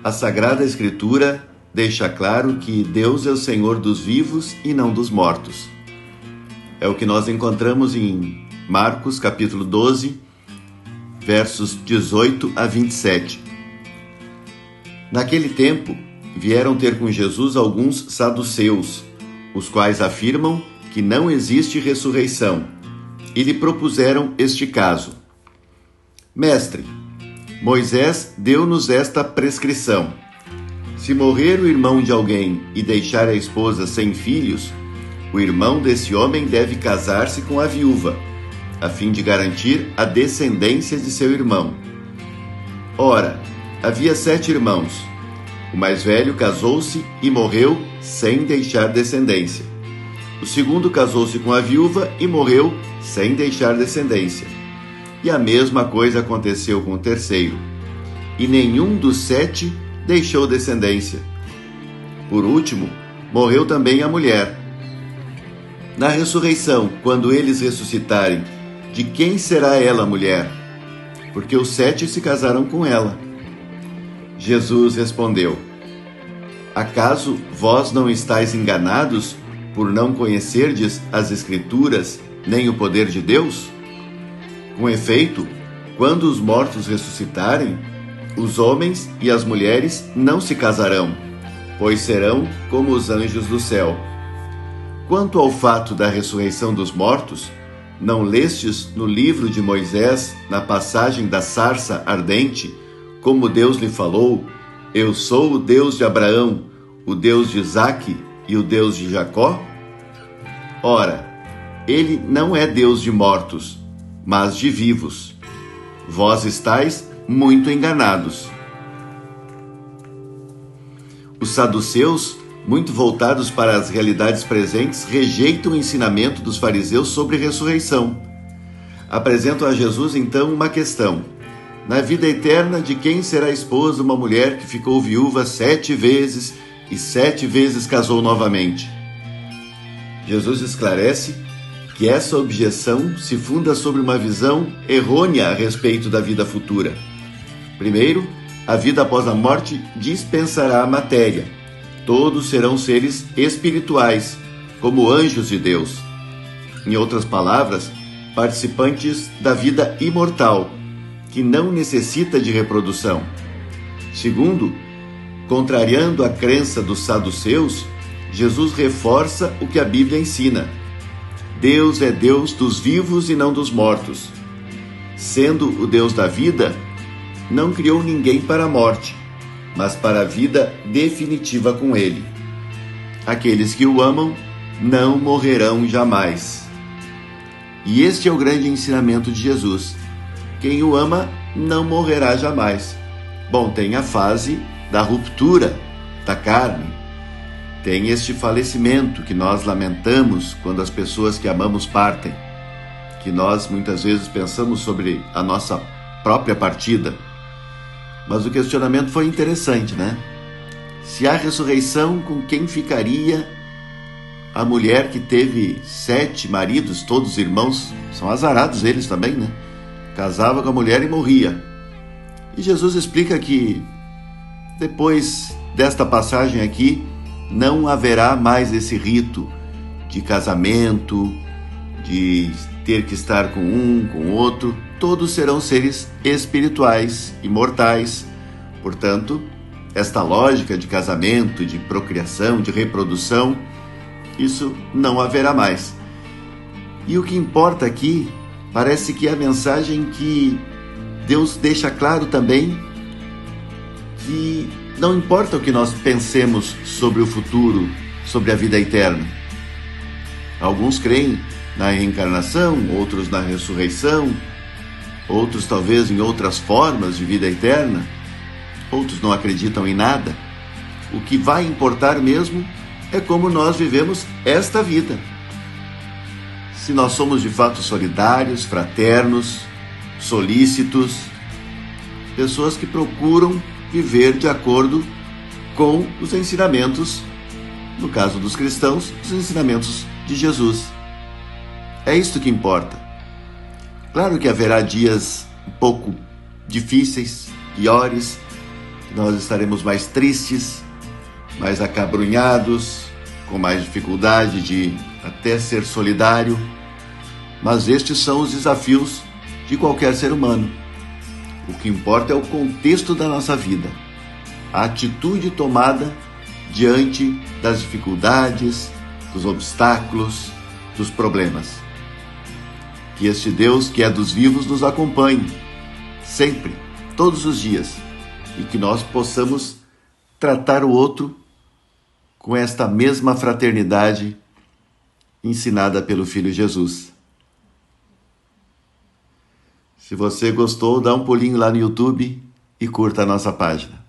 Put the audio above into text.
A Sagrada Escritura deixa claro que Deus é o Senhor dos vivos e não dos mortos. É o que nós encontramos em Marcos, capítulo 12, versos 18 a 27. Naquele tempo, vieram ter com Jesus alguns saduceus, os quais afirmam que não existe ressurreição, e lhe propuseram este caso. Mestre, Moisés deu-nos esta prescrição. Se morrer o irmão de alguém e deixar a esposa sem filhos, o irmão desse homem deve casar-se com a viúva, a fim de garantir a descendência de seu irmão. Ora, havia 7 irmãos. O mais velho casou-se e morreu sem deixar descendência. O segundo casou-se com a viúva e morreu sem deixar descendência. E a mesma coisa aconteceu com o terceiro. E nenhum dos 7 deixou descendência. Por último, morreu também a mulher. Na ressurreição, quando eles ressuscitarem, de quem será ela mulher? Porque os 7 se casaram com ela. Jesus respondeu: Acaso vós não estáis enganados por não conhecerdes as Escrituras nem o poder de Deus? Com efeito, quando os mortos ressuscitarem, os homens e as mulheres não se casarão, pois serão como os anjos do céu. Quanto ao fato da ressurreição dos mortos, não lestes no livro de Moisés, na passagem da sarça ardente, como Deus lhe falou: Eu sou o Deus de Abraão, o Deus de Isaque e o Deus de Jacó? Ora, ele não é Deus de mortos, mas de vivos. Vós estáis muito enganados. Os saduceus, muito voltados para as realidades presentes, rejeitam o ensinamento dos fariseus sobre ressurreição. Apresentam a Jesus, então, uma questão. Na vida eterna, de quem será esposa uma mulher que ficou viúva 7 vezes e 7 vezes casou novamente? Jesus esclarece que essa objeção se funda sobre uma visão errônea a respeito da vida futura. Primeiro, a vida após a morte dispensará a matéria. Todos serão seres espirituais, como anjos de Deus. Em outras palavras, participantes da vida imortal, que não necessita de reprodução. Segundo, contrariando a crença dos saduceus, Jesus reforça o que a Bíblia ensina. Deus é Deus dos vivos e não dos mortos. Sendo o Deus da vida, não criou ninguém para a morte, mas para a vida definitiva com Ele. Aqueles que o amam não morrerão jamais. E este é o grande ensinamento de Jesus. Quem o ama não morrerá jamais. Bom, tem a fase da ruptura da carne. Tem este falecimento que nós lamentamos quando as pessoas que amamos partem. Que nós muitas vezes pensamos sobre a nossa própria partida. Mas o questionamento foi interessante, né? Se há ressurreição, com quem ficaria a mulher que teve 7 maridos, todos irmãos? São azarados eles também, né? Casava com a mulher e morria. E Jesus explica que depois desta passagem aqui, não haverá mais esse rito de casamento, de ter que estar com um, com o outro. Todos serão seres espirituais, imortais. Portanto, esta lógica de casamento, de procriação, de reprodução, isso não haverá mais. E o que importa aqui, parece que é a mensagem que Deus deixa claro também, que não importa o que nós pensemos sobre o futuro, sobre a vida eterna. Alguns creem na reencarnação, outros na ressurreição, outros talvez em outras formas de vida eterna, outros não acreditam em nada. O que vai importar mesmo é como nós vivemos esta vida. Se nós somos de fato solidários, fraternos, solícitos, pessoas que procuram viver de acordo com os ensinamentos, no caso dos cristãos, os ensinamentos de Jesus. É isto que importa. Claro que haverá dias um pouco difíceis, piores, nós estaremos mais tristes, mais acabrunhados, com mais dificuldade de até ser solidário. Mas estes são os desafios de qualquer ser humano. O que importa é o contexto da nossa vida, a atitude tomada diante das dificuldades, dos obstáculos, dos problemas. Que este Deus, que é dos vivos, nos acompanhe sempre, todos os dias, e que nós possamos tratar o outro com esta mesma fraternidade ensinada pelo Filho Jesus. Se você gostou, dá um pulinho lá no YouTube e curta a nossa página.